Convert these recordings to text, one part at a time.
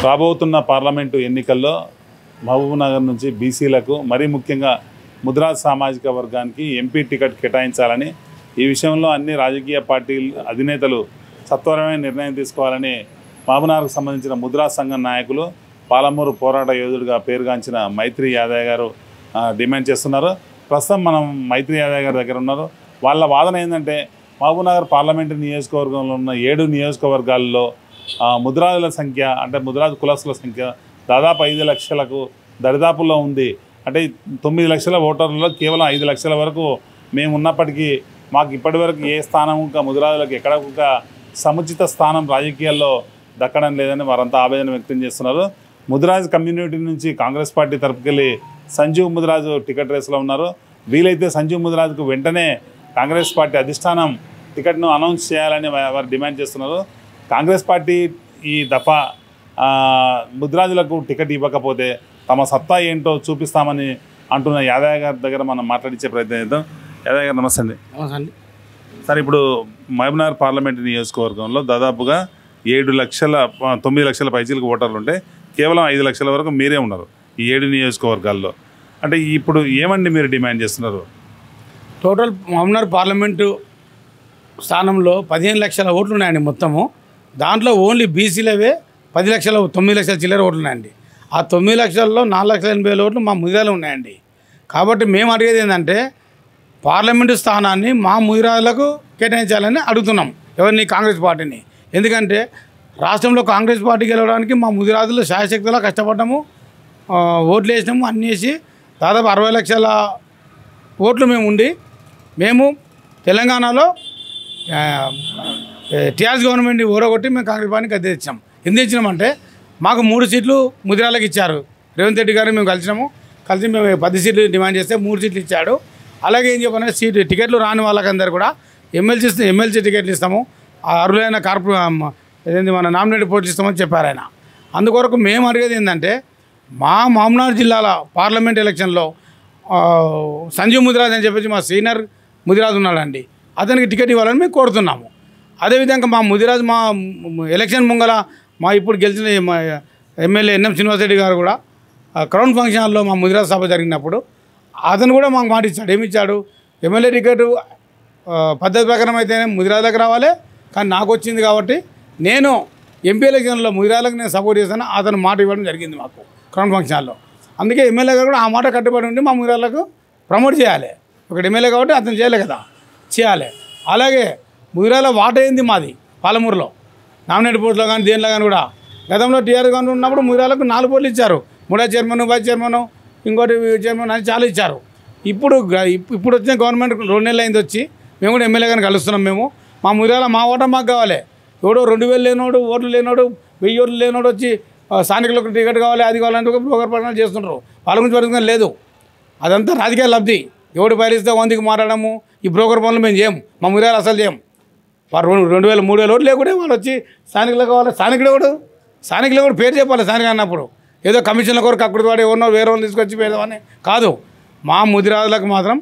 రాబోతున్న పార్లమెంటు ఎన్నికల్లో మహబూబ్నగర్ నుంచి బీసీలకు మరీ ముఖ్యంగా ముద్రాజ్ సామాజిక వర్గానికి ఎంపీ టికెట్ కేటాయించాలని ఈ విషయంలో అన్ని రాజకీయ పార్టీల అధినేతలు సత్వరమైన నిర్ణయం తీసుకోవాలని మహబూబ్నగర్కు సంబంధించిన ముద్రాజ్ సంఘం నాయకులు పాలమూరు పోరాట యోధుడిగా పేరుగాంచిన మైత్రి యాదయ్య గారు డిమాండ్ చేస్తున్నారు. ప్రస్తుతం మనం మైత్రి యాదయ్య గారి దగ్గర ఉన్నారు. వాళ్ళ వాదన ఏంటంటే మహబూబ్నగర్ పార్లమెంటు నియోజకవర్గంలో ఉన్న 7 నియోజకవర్గాల్లో ముద్రాజుల సంఖ్య అంటే ముద్రాజు కులస్తుల సంఖ్య దాదాపు 5 లక్షలకు దరిదాపుల్లో ఉంది. అంటే 9 లక్షల ఓటర్లలో కేవలం 5 లక్షల వరకు మేము ఉన్నప్పటికీ మాకు ఇప్పటివరకు ఏ స్థానం ముద్రాజులకు ఎక్కడ ఒక సముచిత స్థానం రాజకీయాల్లో దక్కడం లేదని వారంతా ఆవేదన వ్యక్తం చేస్తున్నారు. ముద్రాజ్ కమ్యూనిటీ నుంచి కాంగ్రెస్ పార్టీ తరపుకెళ్ళి సంజీవ్ ముద్రాజు టికెట్ రేసులో ఉన్నారు. వీలైతే సంజీవ్ ముద్రాజుకు వెంటనే కాంగ్రెస్ పార్టీ అధిష్టానం టికెట్ను అనౌన్స్ చేయాలని వారు డిమాండ్ చేస్తున్నారు. కాంగ్రెస్ పార్టీ ఈ దఫా ముద్రాజులకు టికెట్ ఇవ్వకపోతే తమ సత్తా ఏంటో చూపిస్తామని అంటున్న యాదయ్య గారి దగ్గర మనం మాట్లాడించే ప్రయత్నం చేద్దాం. యాదయ్య గారు నమస్తే అండి. నమస్తే అండి. సార్, ఇప్పుడు మహబూబ్నగర్ పార్లమెంటు నియోజకవర్గంలో దాదాపుగా 9 లక్షల పైచీలకు ఓటర్లు ఉంటే కేవలం 5 లక్షల వరకు మీరే ఉన్నారు ఈ 7 నియోజకవర్గాల్లో. అంటే ఇప్పుడు ఏమండి మీరు డిమాండ్ చేస్తున్నారు? టోటల్ మహబూబ్నగర్ పార్లమెంటు స్థానంలో 15 లక్షల ఓట్లు ఉన్నాయండి మొత్తము. దాంట్లో ఓన్లీ బీసీలవే 9 లక్షల చిల్లర ఓట్లు ఉన్నాయండి. ఆ 9 లక్షల్లో 4,80,000 ఓట్లు మా ముదిరాలు ఉన్నాయండి. కాబట్టి మేము అడిగేది ఏంటంటే పార్లమెంటు స్థానాన్ని మా ముదిరాలకు కేటాయించాలని అడుగుతున్నాం ఎవరిని, కాంగ్రెస్ పార్టీని. ఎందుకంటే రాష్ట్రంలో కాంగ్రెస్ పార్టీ గెలవడానికి మా ముదిరాజులు శాయశక్తిలో కష్టపడ్డాము, ఓట్లు వేసినాము, అన్నీ వేసి దాదాపు 60 లక్షల ఓట్లు మేము ఉండి మేము తెలంగాణలో టీఆర్ఎస్ గవర్నమెంట్ ఓడగొట్టి మేము కాంగ్రెస్ పార్టీని గద్దె తెచ్చాం. ఎందుకు ఇచ్చినామంటే మాకు 3 సీట్లు ముదిరాలకు ఇచ్చారు. రేవంత్ రెడ్డి గారు మేము కలిసి మేము 10 సీట్లు డిమాండ్ చేస్తే 3 సీట్లు ఇచ్చాడు. అలాగే ఏం చెప్పాలంటే టికెట్లు రాని వాళ్ళకందరూ కూడా ఎమ్మెల్సీ టికెట్లు ఇస్తాము, అర్హులైన మన నామినేటెడ్ పోస్టులు ఇస్తామని చెప్పారు ఆయన. అందుకొరకు మేము అడిగేది ఏంటంటే మా మహబూబ్నగర్ జిల్లాల పార్లమెంట్ ఎలక్షన్లో సంజీవ్ ముదిరాజ్ అని చెప్పేసి మా సీనియర్ ముదిరాజ్ ఉన్నాడండి, అతనికి టికెట్ ఇవ్వాలని మేము కోరుతున్నాము. అదేవిధంగా మా ముదిరాజ్ మా ఎలక్షన్ ముంగల మా ఇప్పుడు గెలిచిన ఎమ్మెల్యే ఎన్ఎం శ్రీనివాసరెడ్డి గారు కూడా క్రౌన్ ఫంక్షన్ హాల్లో మా ముదిరాజ్ సభ జరిగినప్పుడు అతను కూడా మాకు మాట ఇచ్చాడు. ఏమిచ్చాడు? ఎమ్మెల్యే టికెట్ పద్ధతి ప్రకారం అయితేనే ముదిరాజులకు రావాలి, కానీ నాకు వచ్చింది కాబట్టి నేను ఎంపీ ఎలక్షన్లో ముదిరాజులకు నేను సపోర్ట్ చేస్తాను అతను మాట ఇవ్వడం జరిగింది మాకు క్రౌన్ ఫంక్షన్ హాల్లో. అందుకే ఎమ్మెల్యే గారు కూడా ఆ మాట కట్టుబడి ఉండి మా ముదిరాజులకు ప్రమోట్ చేయాలి. ఒకటి ఎమ్మెల్యే కాబట్టి అతను చేయలే కదా, చేయాలి. అలాగే ముదిరాజుల వాట అయింది మాది పాలమూరులో నామినేట్ పోస్టులో కానీ దేనిలో కానీ కూడా. గతంలో టీఆర్ఎస్ గవర్నమెంట్ ఉన్నప్పుడు ముదిరాజులకు 4 పోస్టులు ఇచ్చారు, 3 చైర్మన్, వైస్ చైర్మన్, ఇంకోటి చైర్మన్ అని చాలా ఇచ్చారు. ఇప్పుడు వచ్చిన గవర్నమెంట్ 2 నెలలు అయింది వచ్చి, మేము కూడా ఎమ్మెల్యే గారిని కలుస్తున్నాం. మేము మా ముదిరాజుల మా ఓట మాకు కావాలి. ఎవడో 2,000 లేనోడు, ఓట్లు లేనోడు, 1000 ఓట్లు లేనోడు వచ్చి స్థానికులకు టికెట్ కావాలి, అది కావాలంటే ఒక బ్రోకర్ పట్టణాలు చేస్తుంటారు. వాళ్ళ గురించి పడుతుంది లేదు, అదంతా రాజకీయ లబ్ధి. ఎవడు బయలుస్తే 100కి మాట్లాడము, ఈ బ్రోకర్ పనులు మేము చేయం, మా ముదిరాజులు అసలు చేయం. వారు 2,000, 3,000 ఓట్లు లేకుంటే వాళ్ళు వచ్చి స్థానికులు కావాలి. స్థానికులు కూడా పేరు చెప్పాలి. స్థానిక అన్నప్పుడు ఏదో కమిషన్ల కొరకు అక్కడ వాడు ఎవరినో వేరే వాళ్ళు తీసుకొచ్చి పేదవాన్ని కాదు. మా ముదిరాజులకు మాత్రం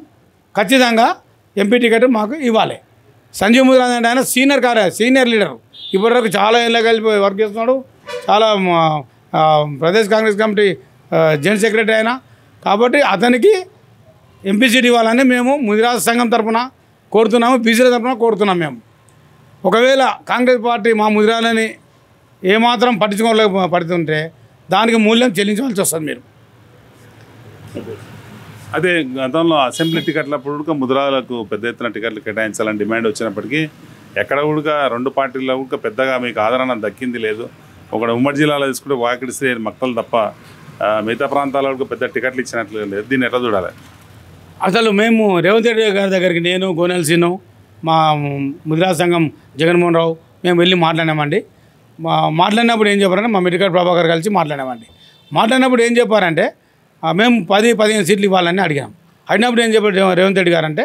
ఖచ్చితంగా ఎంపీ టికెట్ మాకు ఇవ్వాలి. సంజీవ్ ముదిరాజ్ అంటే ఆయన సీనియర్ లీడరు, ఇప్పటివరకు చాలా ఏళ్ళ కలిపి వర్క్ చేస్తున్నాడు. చాలా Pradesh Congress committee general secretary అయినా. కాబట్టి అతనికి ఎంపీ సీట్ ఇవ్వాలని మేము ముదిరాజ్ సంఘం తరఫున కోరుతున్నాము, బీసీల తరఫున కోరుతున్నాం. మేము ఒకవేళ కాంగ్రెస్ పార్టీ మా ముదిరాజులని ఏమాత్రం పడుతుంటే దానికి మూల్యం చెల్లించవలసి వస్తుంది. మీరు అదే గతంలో అసెంబ్లీ టికెట్లప్పుడు ముద్రాలకు పెద్ద ఎత్తున టికెట్లు కేటాయించాలని డిమాండ్ వచ్చినప్పటికీ ఎక్కడ కూడా 2 పార్టీల్లో కూడా పెద్దగా మీకు ఆదరణ దక్కింది లేదు. ఒక ఉమ్మడి జిల్లాలో తీసుకుంటే వాకిడి శ్రీ మక్తలు తప్ప మిగతా ప్రాంతాలకు పెద్ద టికెట్లు ఇచ్చినట్లు లేదు. దీన్ని ఎట్లా చూడాలి? అసలు మేము రేవంత్ రెడ్డి గారి దగ్గరికి నేను, గోనెల్ సీను, మా ముదిరాజ్ సంఘం జగన్మోహన్ రావు మేము వెళ్ళి మాట్లాడామండి. మాట్లాడినప్పుడు ఏం చెప్పారంటే మా మెడికల్ ప్రభాకర్ కలిసి మాట్లాడినప్పుడు ఏం చెప్పారంటే మేము 10-15 సీట్లు ఇవ్వాలని అడిగినప్పుడు ఏం చెప్పారు రేవంత్ రెడ్డి గారు అంటే,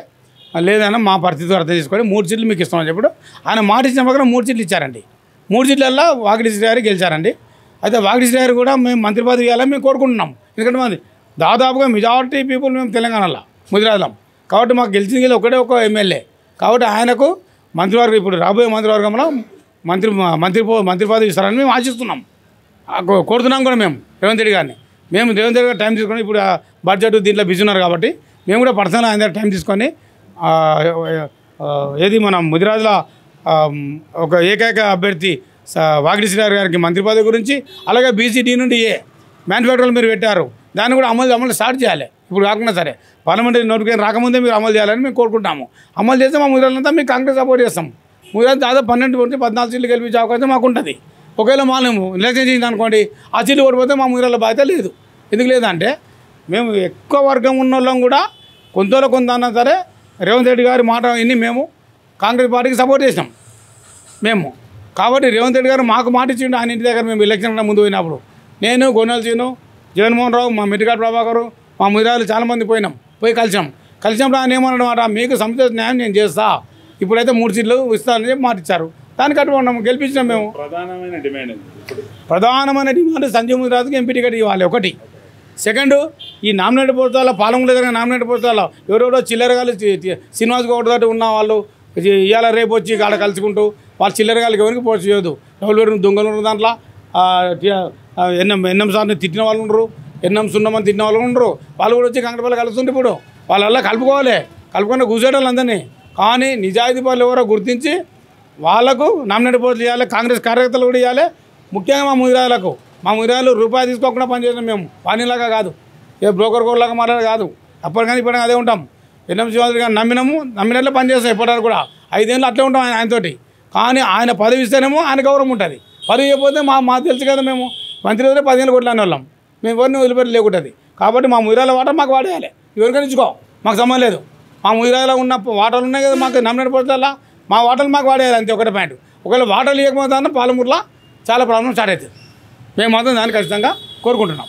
లేదన్నా మా పరిస్థితి అర్థం చేసుకొని 3 సీట్లు మీకు ఇస్తామని చెప్పాడు. ఆయన మాట ఇచ్చిన ప్రకారం 3 సీట్లు ఇచ్చారండి. 3 సీట్లల్లో వాకిడి శ్రీ గారు గెలిచారండి. అయితే వాకిడి శ్రీ గారు కూడా మేము మంత్రి పదవి ఇవ్వాలని మేము కోరుకుంటున్నాం. ఎందుకంటే మాది దాదాపుగా మెజారిటీ పీపుల్ మేము తెలంగాణలో ముదిరాజులం కాబట్టి మాకు గెలిచింది ఒక ఎమ్మెల్యే కాబట్టి ఆయనకు మంత్రివర్గం ఇప్పుడు రాబోయే మంత్రివర్గంలో మంత్రి పదవి ఇస్తారని మేము ఆశిస్తున్నాం. కోరుతున్నాం కూడా మేము రేవంత్ రెడ్డి గారిని. మేము రేవంత్ రెడ్డి గారు టైం తీసుకొని ఇప్పుడు బడ్జెట్ దీంట్లో బిజీ ఉన్నారు కాబట్టి మేము కూడా పర్సనల్ ఆయన దగ్గర టైం తీసుకొని ఏది మనం ముదిరాజుల ఒక ఏకైక అభ్యర్థి వాగిడి శ్రీహరి గారికి మంత్రి పదవి గురించి, అలాగే బీసీడీ నుండి మ్యానుఫ్యాక్చర్లు మీరు పెట్టారు, దాన్ని కూడా అమలు స్టార్ట్ చేయాలి. ఇప్పుడు కాకుండా సరే పార్లమెంటరీ నోటిఫికేషన్ రాకముందే మీరు అమలు చేయాలని మేము కోరుకుంటాము. అమలు చేస్తే మా ముదిరాలంతా మేము కాంగ్రెస్ సపోర్ట్ చేస్తాం. ముదిరాజు దాదాపు 12 నుంచి 14 సీట్లు గెలిపించే అవకాశం మాకు ఉంటుంది. ఒకవేళ మేము ఎలక్షన్ చేసింది అనుకోండి, ఆ సీట్లు ఓడిపోతే మా ముదిరాల బాధ్యత లేదు. ఎందుకు లేదంటే మేము ఎక్కువ వర్గం ఉన్న వాళ్ళం కూడా కొంత అన్నా సరే రేవంత్ రెడ్డి గారి మాట విని మేము కాంగ్రెస్ పార్టీకి సపోర్ట్ చేసినాం మేము. కాబట్టి రేవంత్ రెడ్డి గారు మాకు మాట ఇచ్చిండు. ఆయన ఇంటి దగ్గర మేము ఎలక్షన్ ముందు పోయినప్పుడు నేను, గోనెల సీను, జగన్మోహన్ రావు, మా మిట్టికాటి ప్రభాకరు, మా ముదిరాలు చాలామంది పోయి కలిసినప్పుడు ఆయన ఏమన్నమాట, మీకు సముచిత న్యాయం నేను చేస్తా, ఇప్పుడైతే 3 సీట్లు ఇస్తానని చెప్పి మాట ఇచ్చారు. దానికి అటువంటి గెలిపించినాం మేము. ప్రధానమైన డిమాండ్ సంజయ్ ముదిరాజుకి ఎంపీ టికెట్ ఇవ్వాలి ఒకటి. సెకండ్, ఈ నామినేటెడ్ పోస్టుల పాలమూరు దగ్గర నామినేటెడ్ పోస్టులలో ఎవరెవరో చిల్లరగాలు శ్రీనివాస్ గౌడ్ తోటి ఉన్న వాళ్ళు ఇవాళ రేపు వచ్చి కాడ కలుసుకుంటూ వాళ్ళు చిల్లరగాళ్ళకి ఎవరికి పోస్ట్ చేయదు. డబ్బులు దొంగలు ఉన్నారు దాంట్లో. ఎన్ఎం సార్ని తిట్టిన వాళ్ళు ఉండరు, ఎన్ఎం సున్నమని తిట్టిన వాళ్ళు ఉండరు. వాళ్ళు కూడా వచ్చి కాంగ్రెస్ వాళ్ళు కలుస్తుంటే ఇప్పుడు వాళ్ళ కలుపుకొని కూర్చోటోళ్ళు అందరినీ. కానీ నిజాయితీ వాళ్ళు ఎవరో గుర్తించి వాళ్ళకు నామినేటెడ్ పోస్టులు ఇవ్వాలి. కాంగ్రెస్ కార్యకర్తలు కూడా ఇవ్వాలి. ముఖ్యంగా మా ముదిరాలు రూపాయి తీసుకోకుండా పనిచేస్తాం మేము. వాణిలాగా కాదు, ఏ బ్రోకర్ కోర్లాగా మాట్లాడే కాదు. అప్పటికని ఇప్పటికీ అదే ఉంటాం. ఎన్ఎం శివాజీ గారు నమ్మినట్లు పనిచేస్తాం. ఎప్పటివరకు కూడా 5 ఏళ్ళు అట్లే ఉంటాం ఆయనతోటి. కానీ ఆయన పదవి ఇస్తేనేమో ఆయన గౌరవం ఉంటుంది. పదవి ఇవ్వకపోతే మాకు తెలుసు కదా, మేము మంత్రి వదిలే 10 ఏళ్ళు కొట్లానే వాళ్ళం. మేము ఎవరిని వదిలిపెట్టి లేకుంటుంది. కాబట్టి మా ముదిరాల వాటర్ మాకు వాడేయాలి. ఎవరికైనా ఇచ్చుకో, మాకు సంబంధం లేదు. మా ముదిరాలో ఉన్న వాటర్లు ఉన్నాయి కదా మాకు నామినేట్ పోస్టులలో, మా వాటర్లు మాకు వాడేయాలి అంతే, ఒకటే పాయింట్. ఒకవేళ వాటర్లు ఇవ్వకపోతే పాలమూరులో చాలా ప్రాబ్లం స్టార్ట్ అవుతుంది. మేము మాత్రం దాన్ని ఖచ్చితంగా కోరుకుంటున్నాం.